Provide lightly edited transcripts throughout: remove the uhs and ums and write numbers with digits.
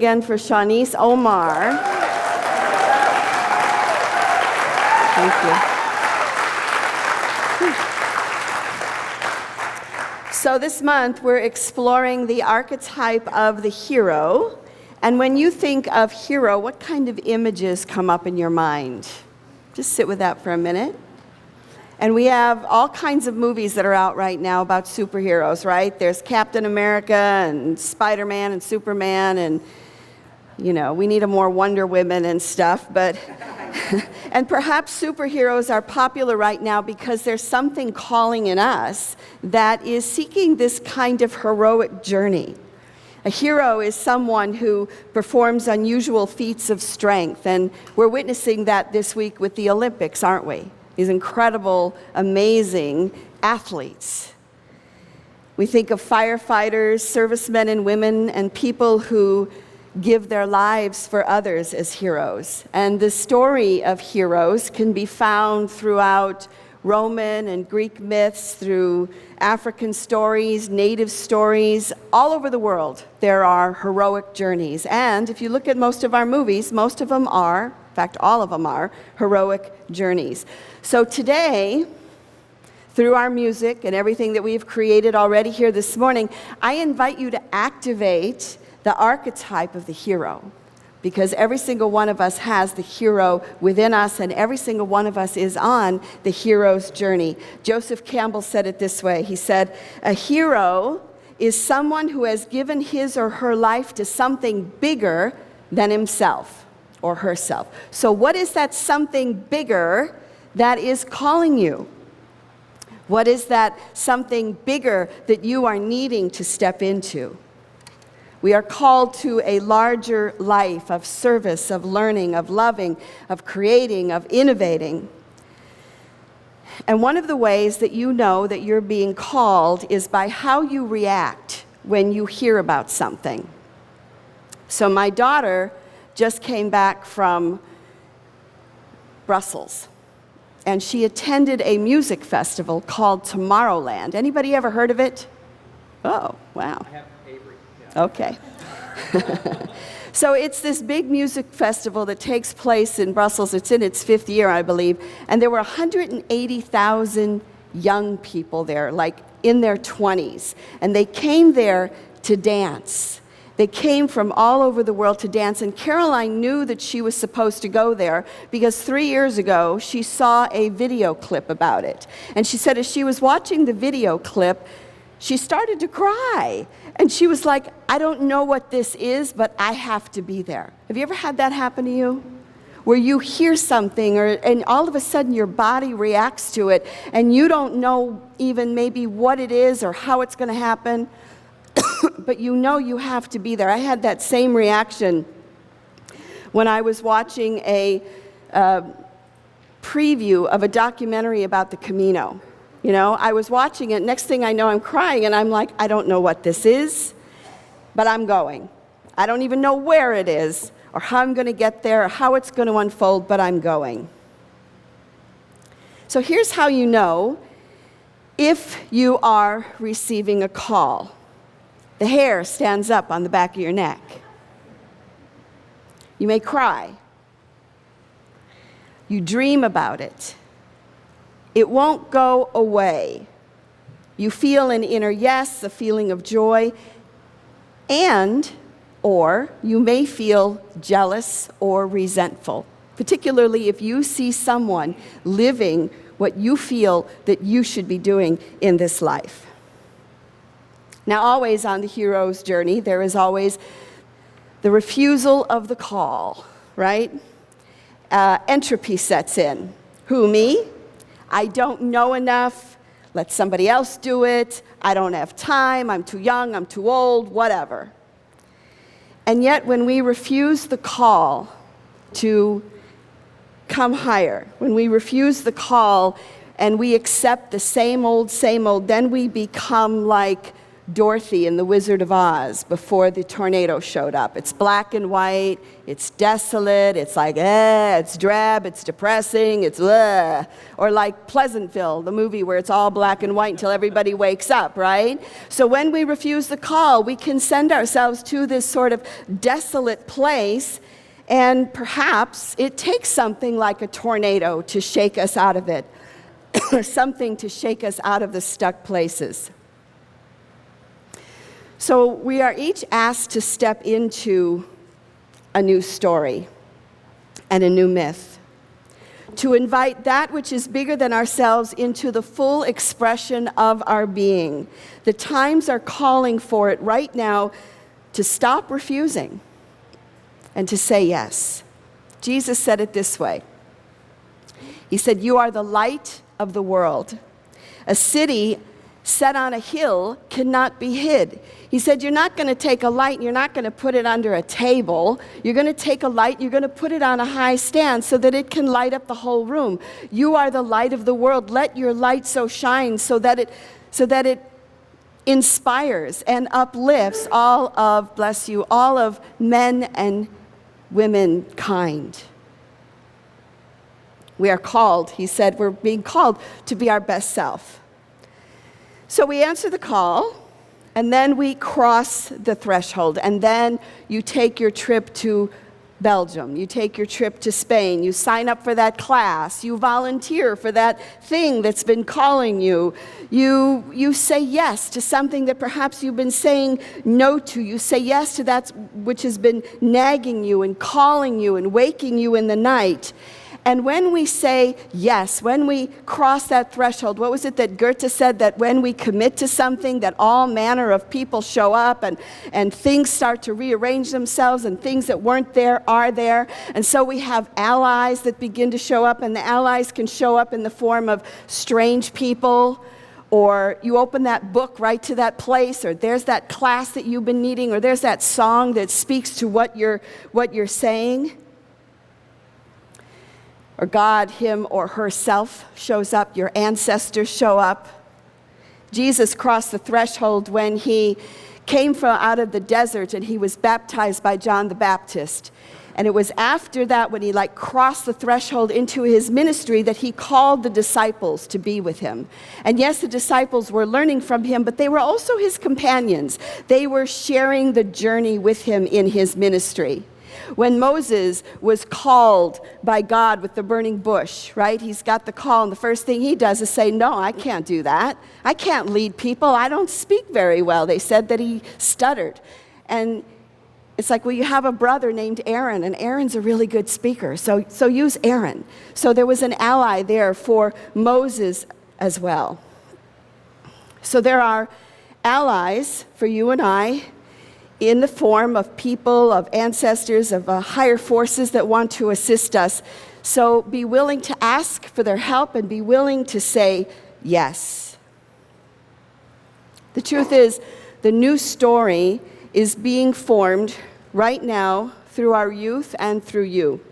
Again for Shawnice Omar. Thank you. So this month we're exploring the archetype of the hero. And when you think of hero, what kind of images come up in your mind? Just sit with that for a minute. And we have all kinds of movies that are out right now about superheroes, right? There's Captain America and Spider-Man and Superman and, you know, we need a more Wonder Woman and stuff, but, and perhaps superheroes are popular right now because there's something calling in us that is seeking this kind of heroic journey. A hero is someone who performs unusual feats of strength, and we're witnessing that this week with the Olympics, aren't we? These incredible, amazing athletes. We think of firefighters, servicemen and women, and people who give their lives for others as heroes. And the story of heroes can be found throughout Roman and Greek myths, through African stories, native stories. All over the world, there are heroic journeys. And if you look at most of our movies, most of them are, in fact, all of them are, heroic journeys. So today, through our music and everything that we've created already here this morning, I invite you to activate the archetype of the hero, because every single one of us has the hero within us, and every single one of us is on the hero's journey. Joseph Campbell said it this way. He said, "A hero is someone who has given his or her life to something bigger than himself or herself." So what is that something bigger that is calling you? What is that something bigger that you are needing to step into? We are called to a larger life of service, of learning, of loving, of creating, of innovating. And one of the ways that you know that you're being called is by how you react when you hear about something. So my daughter just came back from Brussels, and she attended a music festival called Tomorrowland. Anybody ever heard of it? Oh, wow. I have Avery. Yeah. Okay. So it's this big music festival that takes place in Brussels. It's in its 5th year, I believe. And there were 180,000 young people there, like in their 20s. And they came there to dance. They came from all over the world to dance. And Caroline knew that she was supposed to go there because 3 years ago, she saw a video clip about it. And she said as she was watching the video clip, she started to cry. And she was like, I don't know what this is, but I have to be there. Have you ever had that happen to you? Where you hear something, and all of a sudden your body reacts to it, and you don't know even maybe what it is or how it's going to happen, but you know you have to be there. I had that same reaction when I was watching a preview of a documentary about the Camino. You know, I was watching it, next thing I know I'm crying, and I'm like, I don't know what this is, but I'm going. I don't even know where it is, or how I'm going to get there, or how it's going to unfold, but I'm going. So here's how you know if you are receiving a call. The hair stands up on the back of your neck. You may cry. You dream about it. It won't go away. You feel an inner yes, a feeling of joy, or you may feel jealous or resentful, particularly if you see someone living what you feel that you should be doing in this life. Now, always on the hero's journey, there is always the refusal of the call, right? Entropy sets in. Who, me? I don't know enough, let somebody else do it, I don't have time, I'm too young, I'm too old, whatever. And yet when we refuse the call to come higher, when we refuse the call and we accept the same old, then we become like Dorothy in The Wizard of Oz before the tornado showed up. It's black and white, it's desolate, it's like, it's drab, it's depressing, it's Or like Pleasantville, the movie where it's all black and white until everybody wakes up, right? So when we refuse the call, we can send ourselves to this sort of desolate place, and perhaps it takes something like a tornado to shake us out of it, or something to shake us out of the stuck places. So we are each asked to step into a new story and a new myth, to invite that which is bigger than ourselves into the full expression of our being. The times are calling for it right now, to stop refusing and to say yes. Jesus said it this way. He said, "You are the light of the world. A city set on a hill cannot be hid." He said, you're not going to take a light and you're not going to put it under a table. You're going to take a light, you're going to put it on a high stand so that it can light up the whole room. You are the light of the world. Let your light so shine so that it inspires and uplifts all of, bless you, all of men and womankind. We are called, he said, we're being called to be our best self. So we answer the call, and then we cross the threshold, and then you take your trip to Belgium, you take your trip to Spain, you sign up for that class, you volunteer for that thing that's been calling you, you say yes to something that perhaps you've been saying no to, you say yes to that which has been nagging you and calling you and waking you in the night. And when we say yes, when we cross that threshold, what was it that Goethe said, that when we commit to something, that all manner of people show up and things start to rearrange themselves and things that weren't there are there. And so we have allies that begin to show up, and the allies can show up in the form of strange people, or you open that book right to that place, or there's that class that you've been needing, or there's that song that speaks to what you're saying. Or God, him or herself shows up, your ancestors show up. Jesus crossed the threshold when he came from out of the desert and he was baptized by John the Baptist. And it was after that, when he crossed the threshold into his ministry, that he called the disciples to be with him. And yes, the disciples were learning from him, but they were also his companions. They were sharing the journey with him in his ministry. When Moses was called by God with the burning bush, right? He's got the call, and the first thing he does is say, no, I can't do that. I can't lead people. I don't speak very well. They said that he stuttered. And it's like, well, you have a brother named Aaron, and Aaron's a really good speaker, so use Aaron. So there was an ally there for Moses as well. So there are allies for you and I, in the form of people, of ancestors, of higher forces that want to assist us. So be willing to ask for their help and be willing to say yes. The truth is, the new story is being formed right now through our youth and through you.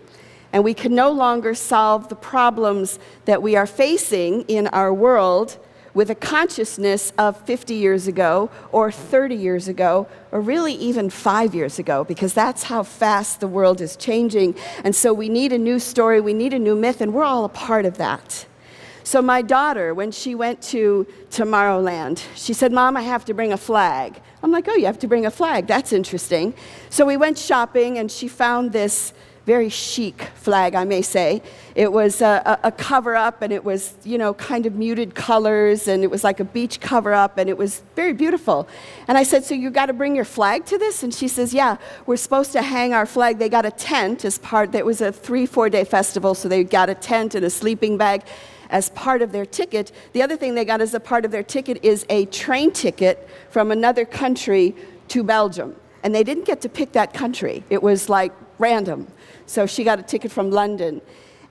And we can no longer solve the problems that we are facing in our world with a consciousness of 50 years ago, or 30 years ago, or really even 5 years ago, because that's how fast the world is changing. And so we need a new story, we need a new myth, and we're all a part of that. So my daughter, when she went to Tomorrowland, she said, Mom, I have to bring a flag. I'm like, oh, you have to bring a flag? That's interesting. So we went shopping, and she found this very chic flag, I may say. It was a cover-up, and it was, kind of muted colors, and it was like a beach cover-up, and it was very beautiful. And I said, so you got to bring your flag to this? And she says, yeah, we're supposed to hang our flag. They got a tent as part, it was a 3-4 day festival, so they got a tent and a sleeping bag as part of their ticket. The other thing they got as a part of their ticket is a train ticket from another country to Belgium. And they didn't get to pick that country. It was like random. So she got a ticket from London.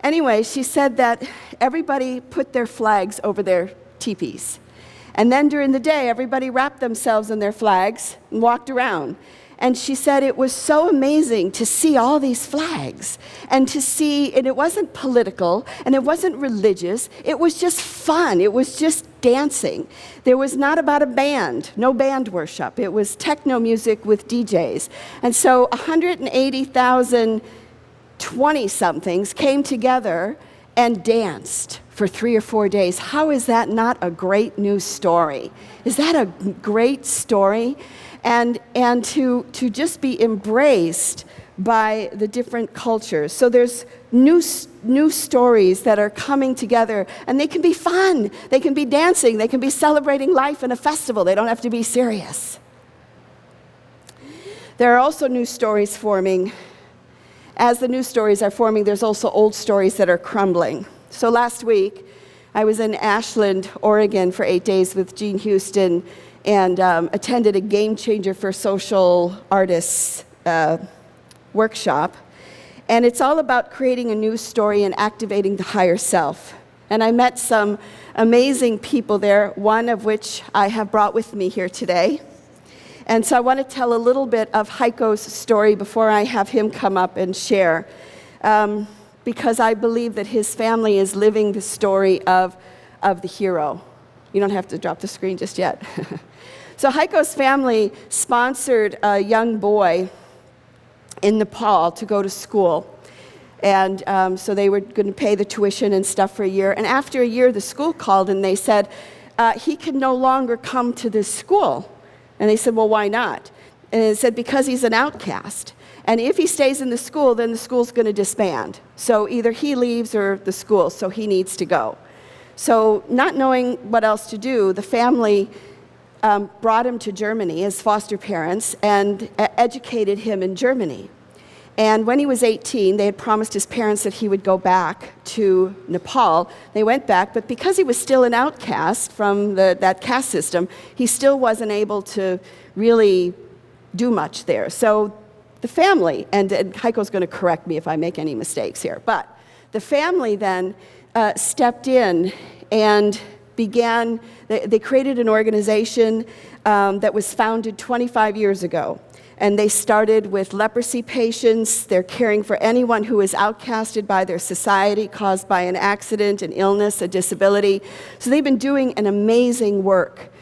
Anyway, she said that everybody put their flags over their teepees. And then during the day, everybody wrapped themselves in their flags and walked around. And she said it was so amazing to see all these flags and to see, and it wasn't political and it wasn't religious, it was just fun, it was just dancing. There was not about a band, no band worship, it was techno music with DJs. And so 180,000 20-somethings came together and danced for 3 or 4 days. How is that not a great news story? Is that a great story? And to just be embraced by the different cultures. So there's new stories that are coming together, and they can be fun. They can be dancing. They can be celebrating life in a festival. They don't have to be serious. There are also new stories forming. As the new stories are forming, there's also old stories that are crumbling. So last week, I was in Ashland, Oregon for 8 days with Jean Houston and attended a Game Changer for Social Artists workshop. And it's all about creating a new story and activating the higher self. And I met some amazing people there, one of which I have brought with me here today. And so I want to tell a little bit of Heiko's story before I have him come up and share, because I believe that his family is living the story of the hero. You don't have to drop the screen just yet. So Heiko's family sponsored a young boy in Nepal to go to school. And so they were going to pay the tuition and stuff for a year. And after a year, the school called and they said, he can no longer come to this school. And they said, well, why not? And they said, because he's an outcast. And if he stays in the school, then the school's going to disband. So either he leaves or the school, so he needs to go. So not knowing what else to do, the family brought him to Germany as foster parents and educated him in Germany. And when he was 18, they had promised his parents that he would go back to Nepal. They went back, but because he was still an outcast from that caste system, he still wasn't able to really do much there. So the family, and Heiko's going to correct me if I make any mistakes here, but the family then stepped in and began, they created an organization that was founded 25 years ago. And they started with leprosy patients. They're caring for anyone who is outcasted by their society, caused by an accident, an illness, a disability. So they've been doing an amazing work,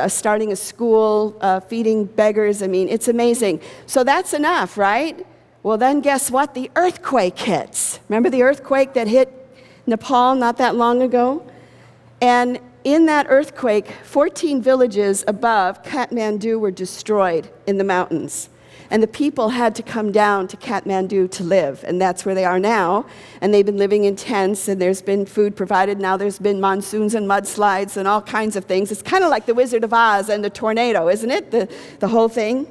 starting a school, feeding beggars. I mean, it's amazing. So that's enough, right? Well, then guess what? The earthquake hits. Remember the earthquake that hit Nepal not that long ago? And in that earthquake, 14 villages above Kathmandu were destroyed in the mountains. And the people had to come down to Kathmandu to live. And that's where they are now. And they've been living in tents, and there's been food provided. Now there's been monsoons and mudslides and all kinds of things. It's kind of like the Wizard of Oz and the tornado, isn't it? The whole thing.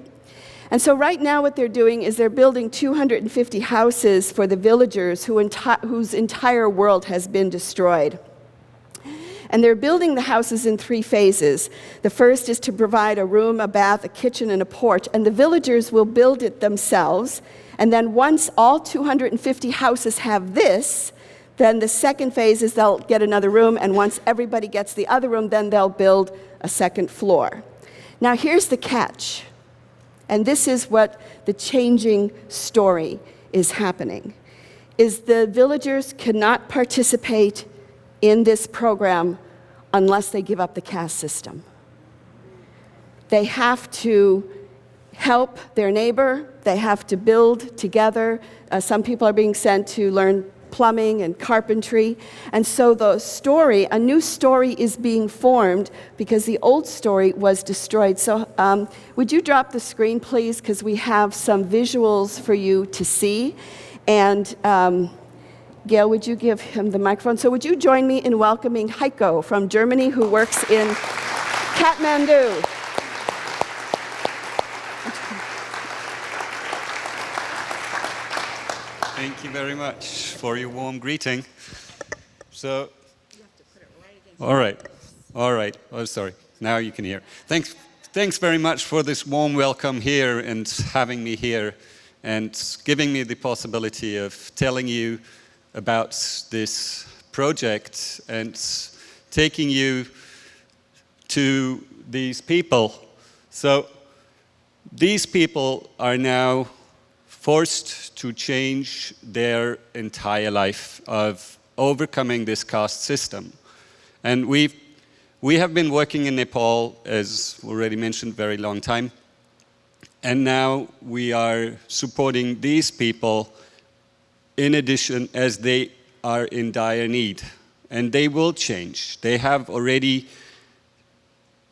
And so right now what they're doing is they're building 250 houses for the villagers whose entire world has been destroyed. And they're building the houses in 3 phases. The first is to provide a room, a bath, a kitchen, and a porch. And the villagers will build it themselves. And then once all 250 houses have this, then the second phase is they'll get another room. And once everybody gets the other room, then they'll build a second floor. Now here's the catch. And this is what the changing story is happening, is the villagers cannot participate in this program unless they give up the caste system. They have to help their neighbor. They have to build together. Some people are being sent to learn plumbing and carpentry. And so a new story is being formed because the old story was destroyed. So would you drop the screen, please? Because we have some visuals for you to see. And Gail, would you give him the microphone? So would you join me in welcoming Heiko from Germany, who works in Kathmandu. Thank you very much for your warm greeting. So, you have to put it right against all right. Oh, sorry. Now you can hear. Thanks very much for this warm welcome here and having me here and giving me the possibility of telling you about this project and taking you to these people. So These people are now forced to change their entire life of overcoming this caste system. And we have been working in Nepal, as already mentioned, very long time. And now we are supporting these people in addition as they are in dire need. And they will change. They have already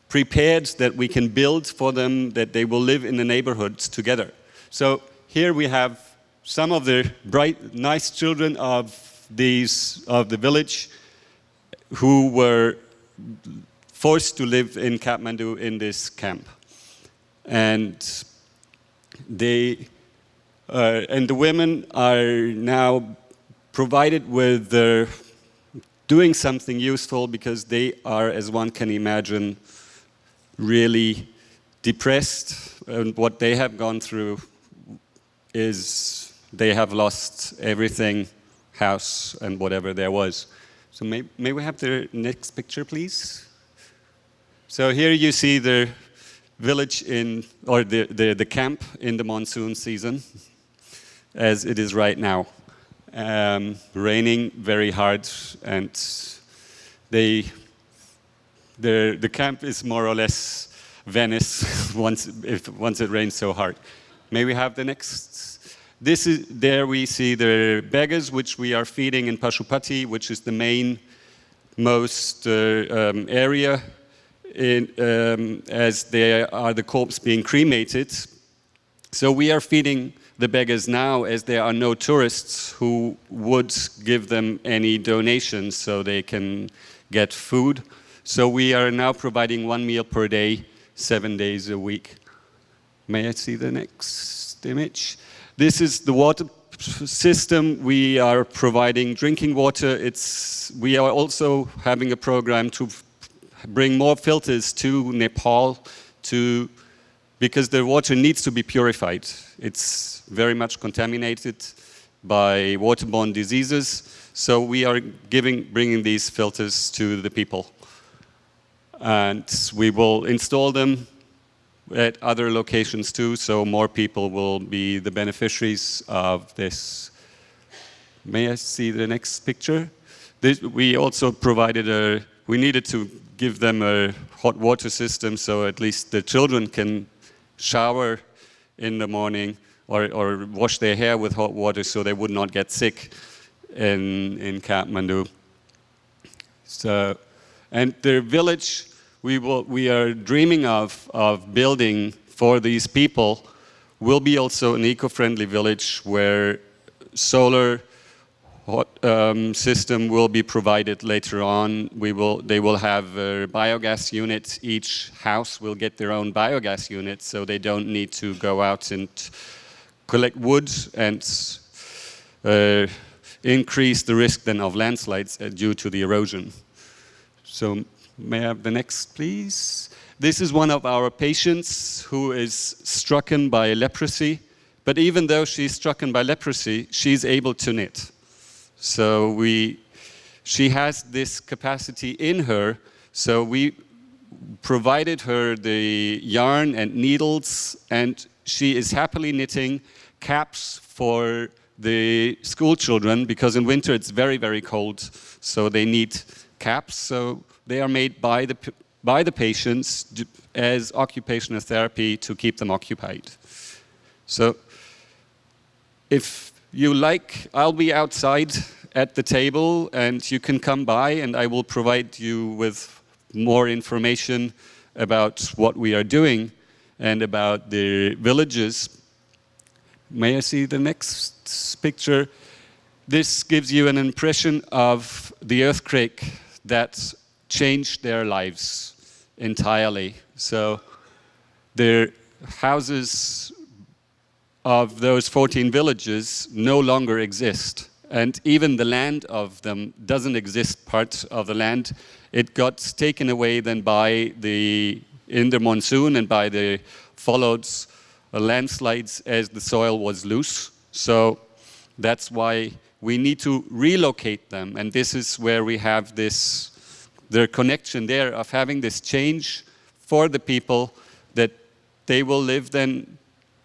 prepared that we can build for them, that they will live in the neighborhoods together. So here we have some of the bright, nice children of the village who were forced to live in Kathmandu in this camp. And the women are now provided with doing something useful because they are, as one can imagine, really depressed. And what they have gone through is they have lost everything, house and whatever there was. So may we have the next picture, please? So here you see the village or the camp in the monsoon season, as it is right now. Raining very hard, and the camp is more or less Venice once it rains so hard. May we have the next? There we see the beggars, which we are feeding in Pashupati, which is the main most area, as they are the corpse being cremated. So we are feeding the beggars now, as there are no tourists who would give them any donations so they can get food. So we are now providing 1 meal per day, 7 days a week. May I see the next image? This is the water system. We are providing drinking water. We are also having a program to bring more filters to Nepal because the water needs to be purified. It's very much contaminated by waterborne diseases. So we are bringing these filters to the people. And we will install them at other locations too, so more people will be the beneficiaries of this. May I see the next picture? We also provided we needed to give them a hot water system so at least the children can shower in the morning or wash their hair with hot water so they would not get sick in Kathmandu. So, and the village we are dreaming of building for these people will be also an eco-friendly village where solar system will be provided later on. They will have a biogas unit. Each house will get their own biogas unit, so they don't need to go out and collect wood and increase the risk then of landslides due to the erosion. So may I have the next, please? This is one of our patients who is stricken by leprosy, but even though she's stricken by leprosy, she's able to knit. So she has this capacity in her, so we provided her the yarn and needles, and she is happily knitting caps for the school children, because in winter it's very, very cold, so they need caps. So they are made by the patients as occupational therapy to keep them occupied. So if you like, I'll be outside at the table and you can come by and I will provide you with more information about what we are doing and about the villages. May I see the next picture? This gives you an impression of the earthquake that changed their lives entirely. So the houses of those 14 villages no longer exist. And even the land of them doesn't exist, part of the land. It got taken away then in the monsoon and by the followed landslides as the soil was loose. So that's why we need to relocate them. And this is where we have the connection there of having this change for the people that they will live then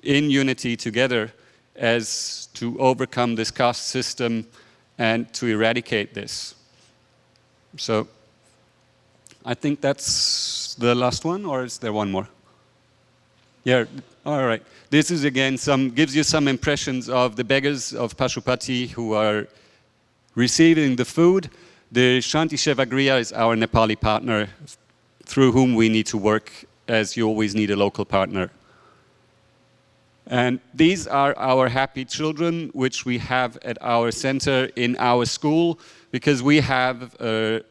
in unity together as to overcome this caste system and to eradicate this. So I think that's the last one, or is there one more? Yeah, all right. This is again gives you some impressions of the beggars of Pashupati who are receiving the food. The Shanti Seva Griya is our Nepali partner through whom we need to work, as you always need a local partner. And these are our happy children, which we have at our center in our school, because we have an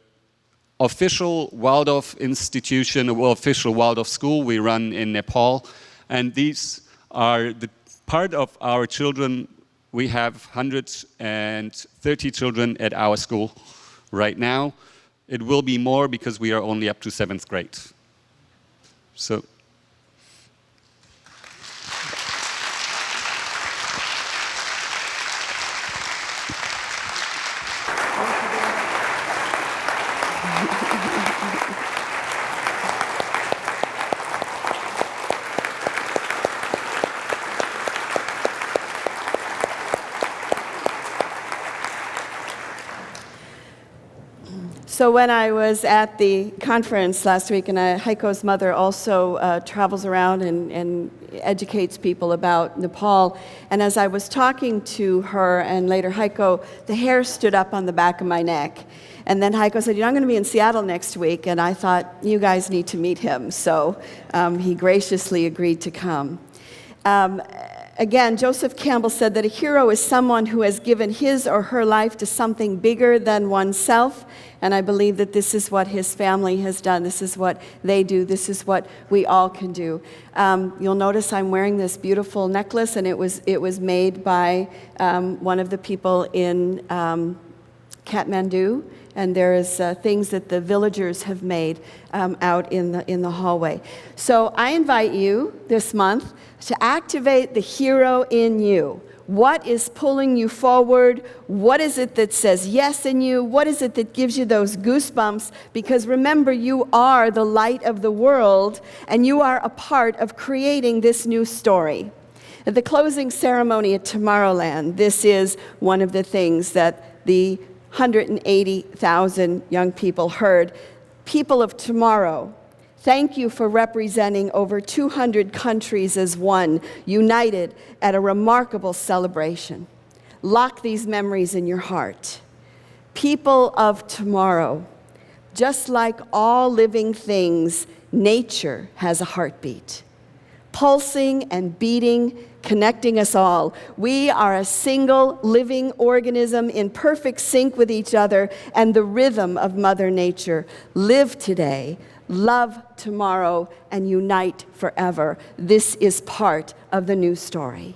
official Waldorf institution, an official Waldorf school we run in Nepal. And these are the part of our children. We have 130 children at our school right now. It will be more because we are only up to 7th grade. So. So when I was at the conference last week, and Heiko's mother also travels around and educates people about Nepal, and as I was talking to her and later Heiko, the hair stood up on the back of my neck. And then Heiko said, I'm going to be in Seattle next week, and I thought, you guys need to meet him. So he graciously agreed to come. Again, Joseph Campbell said that a hero is someone who has given his or her life to something bigger than oneself, and I believe that this is what his family has done. This is what they do. This is what we all can do. You'll notice I'm wearing this beautiful necklace, and it was made by one of the people in Kathmandu, and there is things that the villagers have made out in the hallway. So I invite you this month to activate the hero in you. What is pulling you forward? What is it that says yes in you? What is it that gives you those goosebumps? Because remember, you are the light of the world, and you are a part of creating this new story. At the closing ceremony at Tomorrowland, this is one of the things that the 180,000 young people heard. People of tomorrow, thank you for representing over 200 countries as one, united at a remarkable celebration. Lock these memories in your heart. People of tomorrow, just like all living things, nature has a heartbeat, pulsing and beating, connecting us all. We are a single living organism in perfect sync with each other and the rhythm of Mother Nature. Live today, love tomorrow, and unite forever. This is part of the new story.